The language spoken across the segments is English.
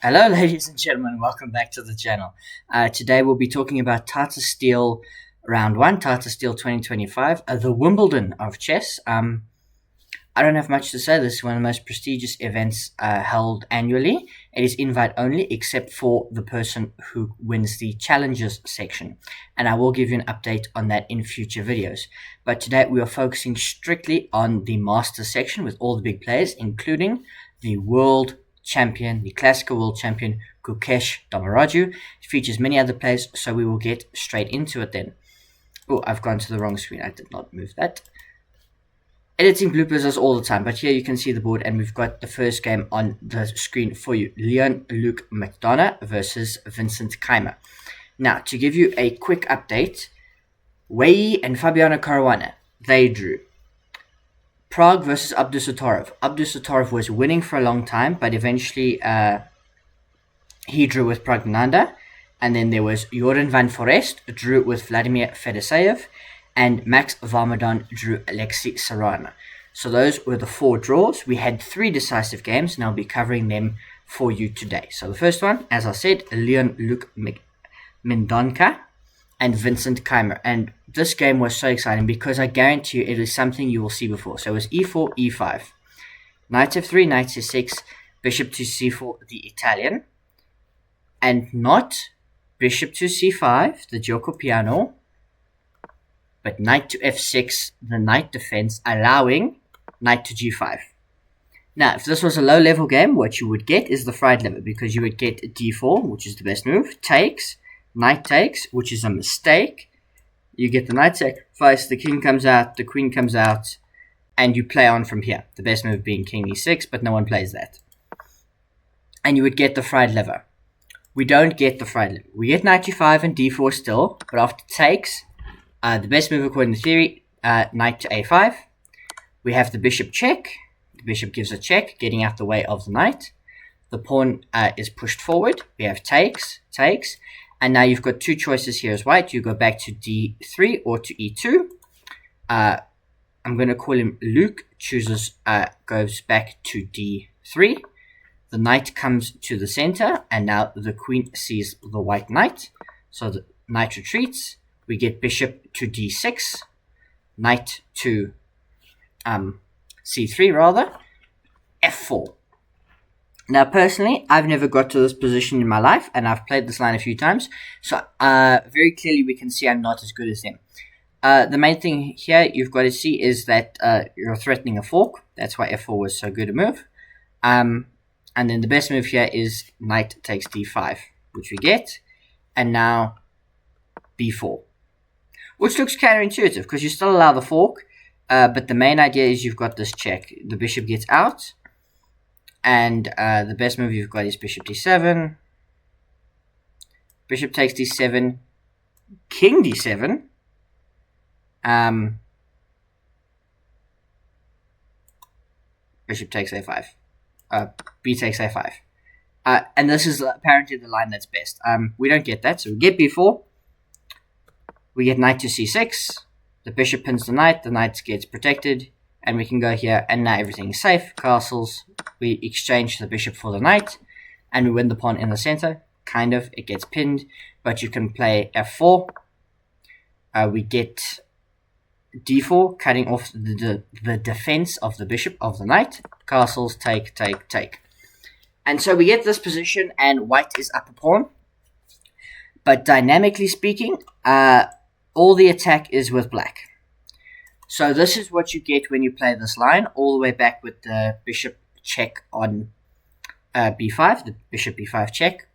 Hello, ladies and gentlemen. Welcome back to the channel. Today we'll be talking about Tata Steel Round 1, Tata Steel 2025, the Wimbledon of chess. I don't have much to say. This is one of the most prestigious events held annually. It is invite only, except for the person who wins the challenges section. And I will give you an update on that in future videos. But today we are focusing strictly on the Masters section with all the big players, including the world champion, the classical world champion, Gukesh. It features many other players, so we will get straight into it then. Oh, I've gone to the wrong screen. I did not move that. Editing bloopers as all the time, but here you can see the board, and we've got the first game on the screen for you. Luke Mendonca versus Vincent Keymer. Now, to give you a quick update, Wei and Fabiano Caruana, they drew. Prague versus Abdusattorov. Abdusattorov was winning for a long time, but eventually he drew with Pragnanda. And then there was Joran van Forest, drew with Vladimir Fedoseev, and Max Varmadon drew Alexei Sarana. So those were the 4 draws. We had 3 decisive games, and I'll be covering them for you today. So the first one, as I said, Luke Mendonca and Vincent Keymer. And this game was so exciting because I guarantee you it is something you will see before. So it was e4, e5. Knight f3, knight c6, bishop to c4, the Italian. And not bishop to c5, the Gioco Piano, but knight to f6, the knight defense, allowing knight to g5. Now, if this was a low-level game, what you would get is the fried lever, because you would get d4, which is the best move, takes, knight takes, which is a mistake. You get the knight sacrifice, the king comes out, the queen comes out, and you play on from here. The best move being king e6, but no one plays that. And you would get the fried lever. We don't get the fried lever. We get knight g5 and d4 still, but after takes, the best move according to theory, knight to a5. We have the bishop check. The bishop gives a check, getting out the way of the knight. The pawn is pushed forward. We have takes, and now you've got 2 choices here as white. You go back to d3 or to e2. I'm going to call him Luke. Goes back to d3. The knight comes to the center, and now the queen sees the white knight. So the knight retreats. We get bishop to d6, knight to c3 rather, f4. Now, personally, I've never got to this position in my life, and I've played this line a few times, so very clearly we can see I'm not as good as them. The main thing here you've got to see is that you're threatening a fork. That's why f4 was so good a move. And then the best move here is knight takes d5, which we get, and now b4. Which looks counterintuitive because you still allow the fork, but the main idea is you've got this check. The bishop gets out, and the best move you've got is bishop d7. Bishop takes d7, king d7. Bishop takes a5. B takes a5. And this is apparently the line that's best. We don't get that, so we get b4. We get knight to c6, the bishop pins the knight gets protected, and we can go here, and now everything is safe. Castles, we exchange the bishop for the knight, and we win the pawn in the center. Kind of, it gets pinned, but you can play f4. We get d4, cutting off the defense of the bishop of the knight. Castles, take. And so we get this position, and white is up a pawn. But dynamically speaking, all the attack is with black. So this is what you get when you play this line, all the way back with the bishop check on b5, the bishop b5 check.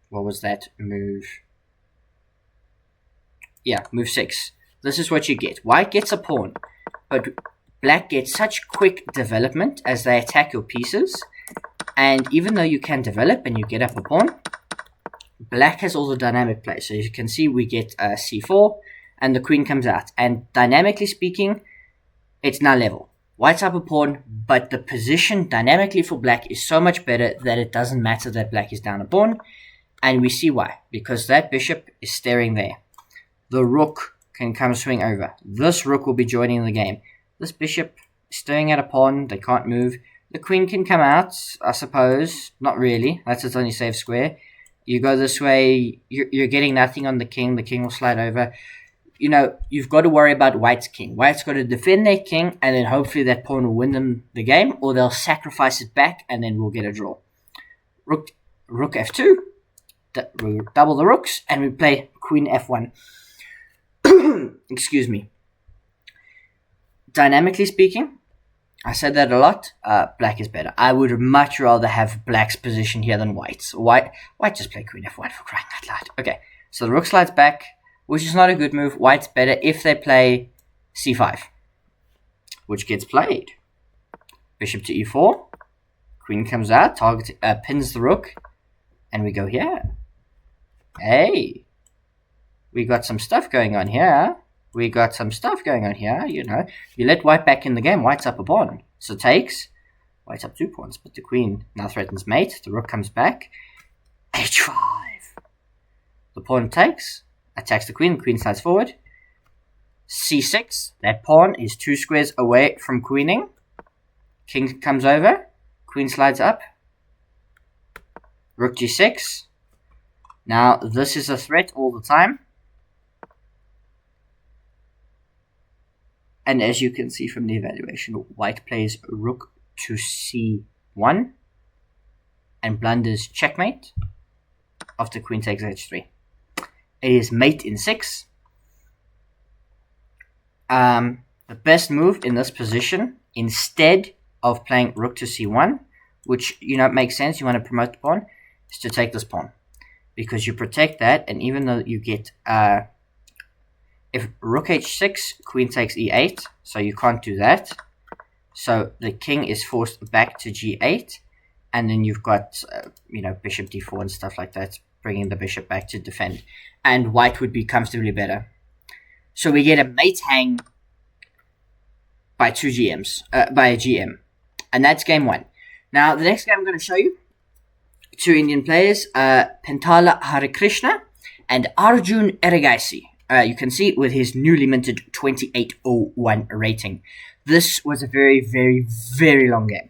What was that move? Yeah, move 6. This is what you get. White gets a pawn, but black gets such quick development as they attack your pieces. And even though you can develop and you get up a pawn, black has all the dynamic play. So as you can see, we get c4, and the queen comes out. And dynamically speaking, it's now level. White's up a pawn, but the position dynamically for black is so much better that it doesn't matter that black is down a pawn. And we see why. Because that bishop is staring there. The rook can come swing over. This rook will be joining the game. This bishop is staring at a pawn. They can't move. the queen can come out, I suppose. Not really. That's its only safe square. You go this way, you're getting nothing on the king. The king will slide over. You know, you've got to worry about white's king. White's got to defend their king, and then hopefully that pawn will win them the game, or they'll sacrifice it back, and then we'll get a draw. Rook f2. We double the rooks, and we play queen f1. Excuse me. Dynamically speaking, I said that a lot. Black is better. I would much rather have black's position here than white's. White just play queen f1 for crying out loud. Okay, so the rook slides back, which is not a good move. White's better if they play c5, which gets played. Bishop to e4. Queen comes out, pins the rook, and we go here. Hey, we got some stuff going on here. You know. You let white back in the game, white's up a pawn. So takes, white's up 2 pawns, but the queen now threatens mate. The rook comes back. h5. The pawn takes, attacks the queen slides forward. c6, that pawn is 2 squares away from queening. King comes over, queen slides up. Rook g6. Now, this is a threat all the time. And as you can see from the evaluation, white plays rook to c1 and blunders checkmate after queen takes h3. It is mate in 6. The best move in this position, instead of playing rook to c1, which, you know, makes sense, you want to promote the pawn, is to take this pawn. Because you protect that, and even though you get... if rook h6, queen takes e8, so you can't do that. So the king is forced back to g8, and then you've got, you know, bishop d4 and stuff like that, bringing the bishop back to defend. And white would be comfortably better. So we get a mate hang by by a GM. And that's game 1. Now, the next game I'm going to show you, 2 Indian players, Pentala Harikrishna and Arjun Erigasi. You can see it with his newly minted 2801 rating. This was a very, very, very long game.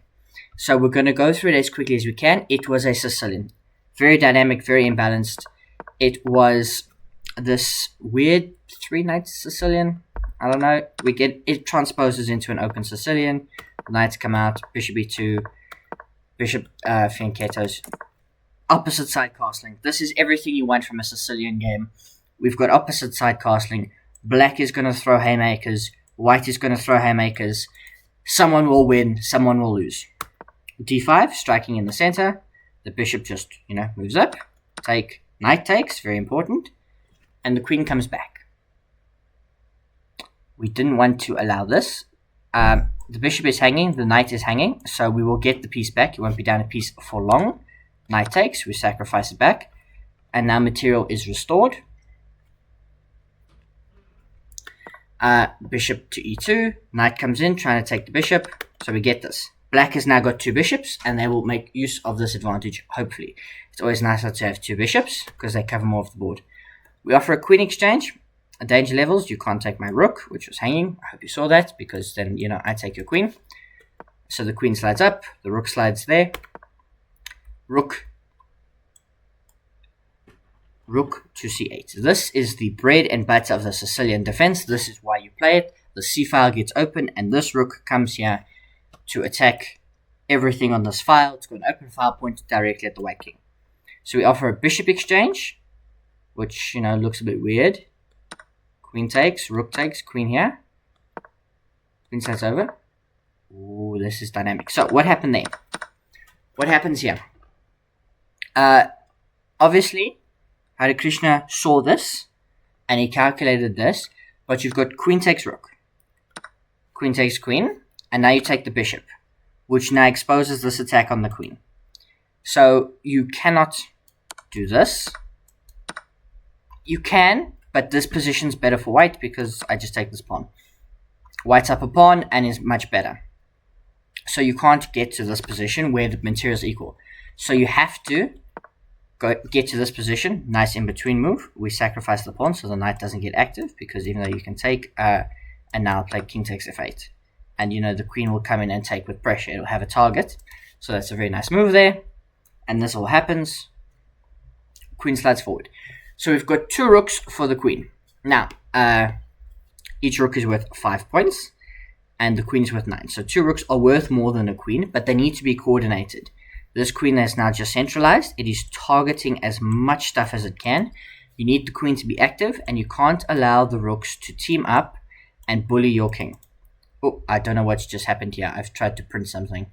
So we're going to go through it as quickly as we can. It was a Sicilian. Very dynamic, very imbalanced. It was this weird 3-knight Sicilian. I don't know. It transposes into an open Sicilian. Knights come out. Bishop e2. Bishop fianchettos. Opposite side castling. This is everything you want from a Sicilian game. We've got opposite side castling. Black is going to throw haymakers. White is going to throw haymakers. Someone will win. Someone will lose. d5, striking in the center. The bishop just, you know, moves up. Take, knight takes, very important. And the queen comes back. We didn't want to allow this. The bishop is hanging. The knight is hanging. So we will get the piece back. You won't be down a piece for long. Knight takes. We sacrifice it back. And now material is restored. Bishop to e2. Knight comes in, trying to take the bishop. So we get this. Black has now got 2 bishops, and they will make use of this advantage, hopefully. It's always nicer to have 2 bishops, because they cover more of the board. We offer a queen exchange. At danger levels, you can't take my rook, which was hanging. I hope you saw that, because then, you know, I take your queen. So the queen slides up. The rook slides there. Rook to c8. This is the bread and butter of the Sicilian defense. This is why you play it. The c-file gets open, and this rook comes here to attack everything on this file. It's got an open file pointed directly at the white king. So we offer a bishop exchange, which, you know, looks a bit weird. Queen takes, rook takes, queen here. Queen slides over. Ooh, this is dynamic. So what happened there? What happens here? Obviously, Harikrishna saw this, and he calculated this, but you've got queen takes rook. Queen takes queen, and now you take the bishop, which now exposes this attack on the queen. So you cannot do this. You can, but this position's better for white because I just take this pawn. White's up a pawn and is much better. So you can't get to this position where the material is equal. So you have to get to this position. Nice in-between move. We sacrifice the pawn so the knight doesn't get active, because even though you can take, and now play king takes f8. and the queen will come in and take with pressure. It'll have a target, so that's a very nice move there. And this all happens. Queen slides forward. So we've got 2 rooks for the queen. Now, each rook is worth 5 points, and the queen is worth 9. So 2 rooks are worth more than a queen, but they need to be coordinated. This queen is now just centralized. It is targeting as much stuff as it can. You need the queen to be active, and you can't allow the rooks to team up and bully your king. Oh, I don't know what's just happened here. I've tried to print something.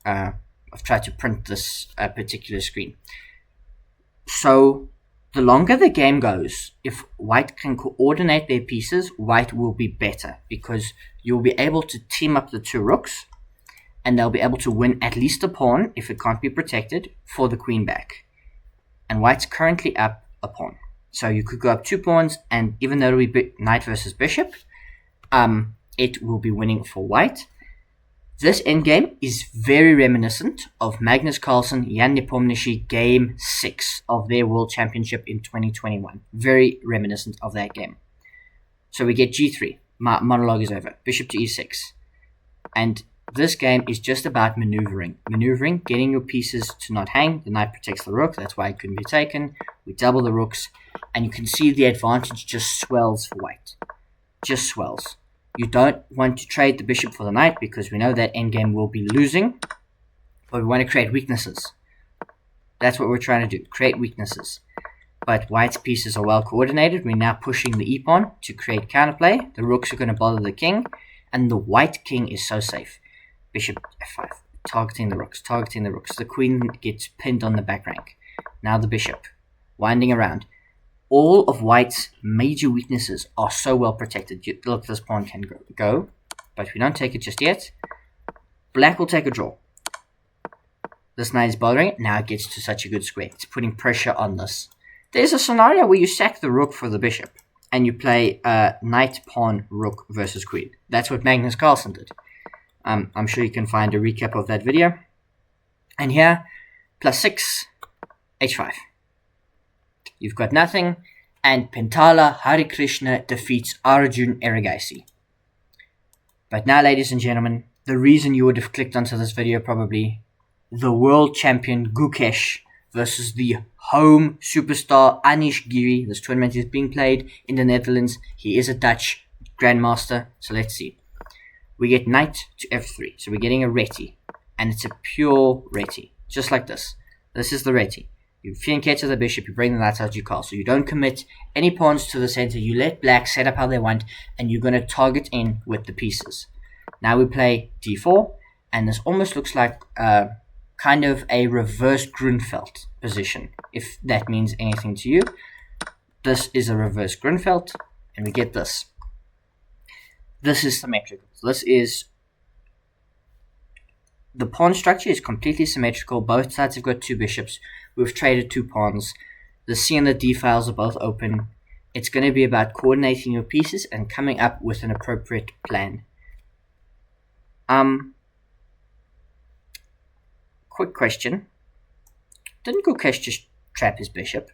I've tried to print this particular screen. So the longer the game goes, if white can coordinate their pieces, white will be better, because you'll be able to team up the 2 rooks, and they'll be able to win at least a pawn, if it can't be protected, for the queen back. And white's currently up a pawn. So you could go up 2 pawns, and even though it'll be knight versus bishop, it will be winning for white. This endgame is very reminiscent of Magnus Carlsen, Jan Nepomniachtchi Game 6 of their World Championship in 2021. Very reminiscent of that game. So we get g3. My monologue is over. Bishop to e6. And this game is just about maneuvering. Maneuvering, getting your pieces to not hang. The knight protects the rook. That's why it couldn't be taken. We double the rooks. And you can see the advantage just swells for white. Just swells. You don't want to trade the bishop for the knight, because we know that endgame will be losing. But we want to create weaknesses. That's what we're trying to do. Create weaknesses. But white's pieces are well coordinated. We're now pushing the e-pawn to create counterplay. The rooks are going to bother the king. And the white king is so safe. Bishop f5. Targeting the rooks. Targeting the rooks. The queen gets pinned on the back rank. Now the bishop. Winding around. All of white's major weaknesses are so well protected. Look, this pawn can go, but we don't take it just yet. Black will take a draw. This knight is bothering it. Now it gets to such a good square. It's putting pressure on this. There's a scenario where you sack the rook for the bishop, and you play knight, pawn, rook versus queen. That's what Magnus Carlsen did. I'm sure you can find a recap of that video. And here, +6, h5. You've got nothing, and Pentala Harikrishna defeats Arjun Erigasi. But now, ladies and gentlemen, the reason you would have clicked onto this video probably, the world champion Gukesh versus the home superstar Anish Giri. This tournament is being played in the Netherlands. He is a Dutch grandmaster, so let's see. We get knight to f3, so we're getting a reti, and it's a pure reti, just like this. This is the reti. You fianchetto the bishop, you bring the knight out your castle. You don't commit any pawns to the center. You let black set up how they want, and you're going to target in with the pieces. Now we play d4, and this almost looks like kind of a reverse Grunfeld position, if that means anything to you. This is a reverse Grunfeld, and we get this. This is symmetrical. This is... The pawn structure is completely symmetrical. Both sides have got 2 bishops. We've traded 2 pawns. The C and the D files are both open. It's going to be about coordinating your pieces and coming up with an appropriate plan. Quick question. Didn't Gukesh just trap his bishop?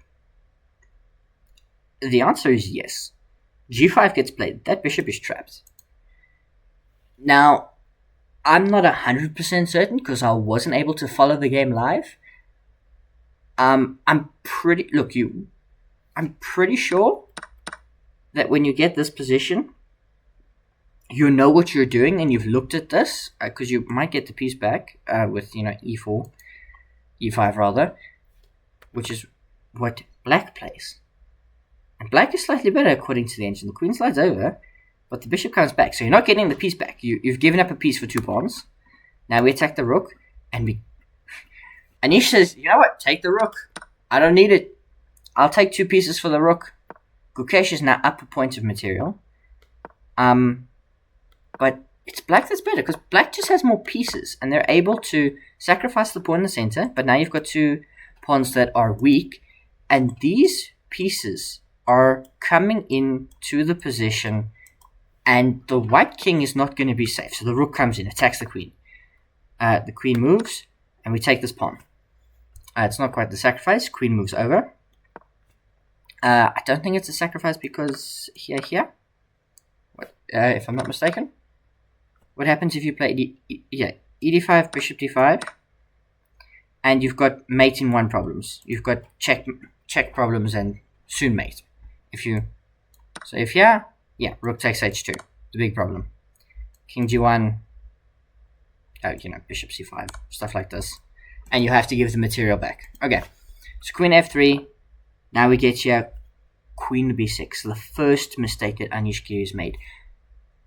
The answer is yes. G5 gets played. That bishop is trapped. Now, I'm not 100% certain because I wasn't able to follow the game live. I'm pretty sure that when you get this position, you know what you're doing and you've looked at this, because you might get the piece back with e4, e5 rather, which is what black plays. And black is slightly better according to the engine. The queen slides over, but the bishop comes back, so you're not getting the piece back. You've given up a piece for 2 pawns. Now we attack the rook, and Anish says, you know what, take the rook. I don't need it. I'll take 2 pieces for the rook. Gukesh is now up a point of material. But it's black that's better, because black just has more pieces, and they're able to sacrifice the pawn in the center, but now you've got 2 pawns that are weak, and these pieces are coming into the position, and the white king is not going to be safe. So the rook comes in, attacks the queen. The queen moves, and we take this pawn. It's not quite the sacrifice. Queen moves over. I don't think it's a sacrifice because here. What, if I'm not mistaken. what happens if you play e5, bishop d5, and you've got mate in one problems. You've got check problems and soon mate. If rook takes h2, the big problem. King g1, bishop c5, stuff like this. And you have to give the material back. Okay, so queen f3. Now we get here queen b6, the first mistake that Anish Giri made.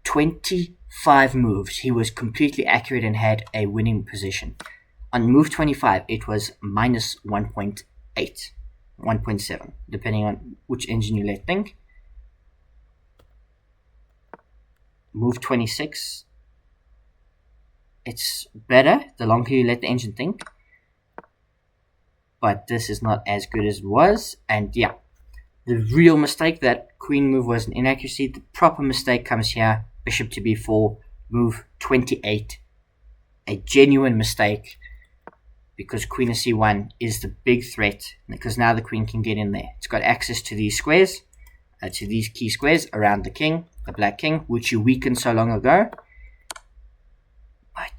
25 moves. He was completely accurate and had a winning position. On move 25, it was minus 1.8, 1.7, depending on which engine you let think. Move 26, it's better the longer you let the engine think. But this is not as good as it was. And yeah, the real mistake, that queen move was an inaccuracy. The proper mistake comes here, bishop to b4, move 28. A genuine mistake, because queen of c1 is the big threat, because now the queen can get in there. It's got access to these squares, to these key squares around the king, the black king, which you weakened so long ago. But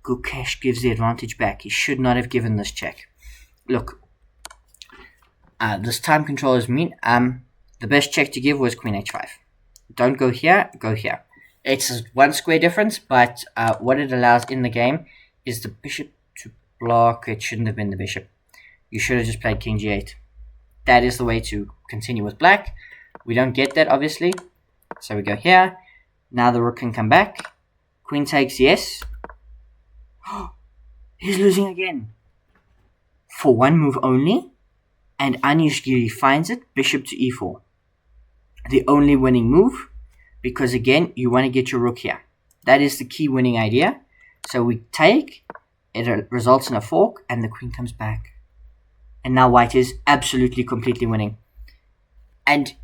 Gukesh gives the advantage back. He should not have given this check. Look, this time control is mean. The best check to give was queen h5. Don't go here, go here. It's one square difference, but what it allows in the game is the bishop to block. It shouldn't have been the bishop. You should have just played king g8. That is the way to continue with black. We don't get that, obviously. So we go here. Now the rook can come back. Queen takes, yes. He's losing again. For one move only. And Anish Giri finds it. Bishop to e4. The only winning move. Because again, you want to get your rook here. That is the key winning idea. So we take. It results in a fork. And the queen comes back. And now white is absolutely, completely winning. And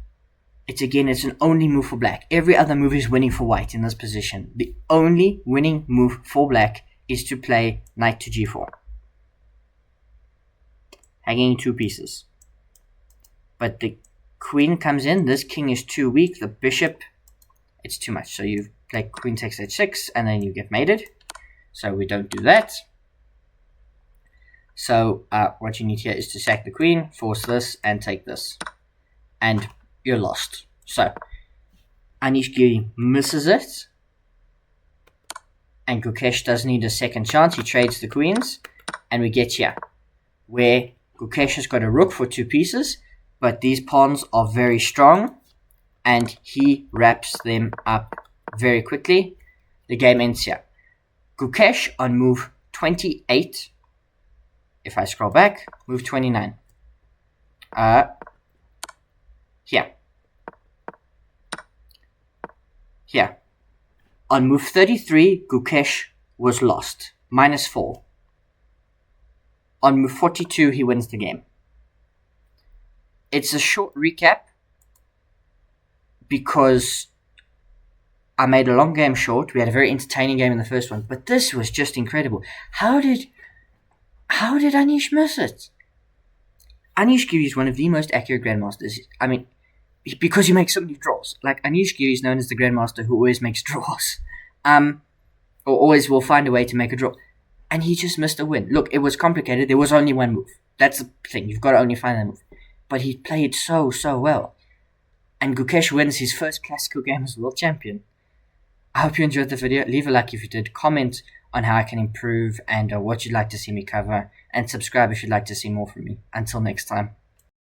it's an only move for black. Every other move is winning for white in this position. The only winning move for black is to play knight to g4. Hanging two pieces. But the queen comes in. This king is too weak. The bishop, it's too much. So you play queen takes h6 and then you get mated. So we don't do that. So what you need here is to sack the queen, force this, and take this. And you're lost. So Anish Giri misses it. And Gukesh does need a second chance. He trades the queens. And we get here, where Gukesh has got a rook for two pieces. But these pawns are very strong. And he wraps them up very quickly. The game ends here. Gukesh on move 28. If I scroll back, move 29. Here. Here. On move 33, Gukesh was lost. -4. On move 42, he wins the game. It's a short recap because I made a long game short. We had a very entertaining game in the first one, but this was just incredible. How did Anish miss it? Anish Giri is one of the most accurate grandmasters. I mean, because he makes so many draws. Like, Anish Giri is known as the grandmaster who always makes draws. Or always will find a way to make a draw. And he just missed a win. Look, it was complicated. There was only one move. That's the thing. You've got to only find that move. But he played so well. And Gukesh wins his first classical game as world champion. I hope you enjoyed the video. Leave a like if you did. Comment on how I can improve and what you'd like to see me cover. And subscribe if you'd like to see more from me. Until next time.